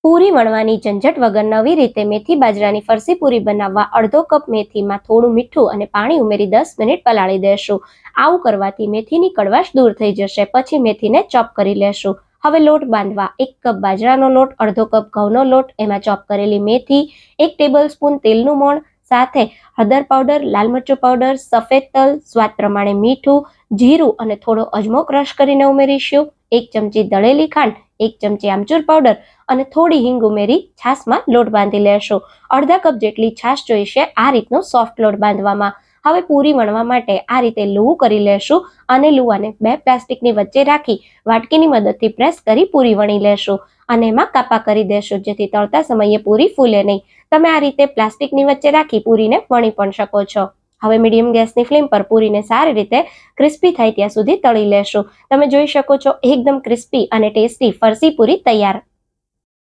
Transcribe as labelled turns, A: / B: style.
A: પૂરી વણવાની ઝંઝટ વગર નવી રીતે મેથી બાજરાની ફરસી પૂરી બનાવવા અડધો કપ મેથીમાં થોડું મીઠું અને પાણી ઉમેરી 10 મિનિટ પલાળી દેશું. આવું કરવાથી મેથીની કડવાશ દૂર થઈ જશે. પછી મેથીને ચોપ કરી લેશું. હવે લોટ બાંધવા 1 કપ બાજરાનો લોટ, અડધો કપ ઘઉંનો લોટ, એમાં ચોપ કરેલી મેથી, 1 ટેબલસ્પૂન તેલનું મોણ, સાથે હળદર પાવડર, લાલ મરચું પાવડર, સફેદ તલ, સ્વાદ પ્રમાણે મીઠું, જીરું અને થોડો અજમો ક્રશ કરીને ઉમેરીશું. 1 ચમચી દળેલી ખાંડ, 1 ચમચી આમચૂર પાવડર અને થોડી હિંગ ઉમેરી છાશમાં લોટ બાંધી લેશું. અડધા કપ જેટલી છાશ જોઈશે આ રીતનો સોફ્ટ લોટ બાંધવામાં. હવે પૂરી વણવા માટે આ રીતે લુવું કરી લેશું અને લુવાને 2 પ્લાસ્ટિકની વચ્ચે રાખી વાટકીની મદદથી પ્રેસ કરી પૂરી વણી લેશું અને એમાં કાપા કરી દેશું, જેથી તળતા સમયે પૂરી ફૂલે નહીં. તમે આ રીતે પ્લાસ્ટિકની વચ્ચે રાખી પૂરીને વણી પણ શકો છો. હવે મીડિયમ ગેસની ફ્લેમ પર પૂરીને સારી રીતે ક્રિસ્પી થાય ત્યાં સુધી તળી લેશું. તમે જોઈ શકો છો એકદમ ક્રિસ્પી અને ટેસ્ટી ફરસી પૂરી તૈયાર.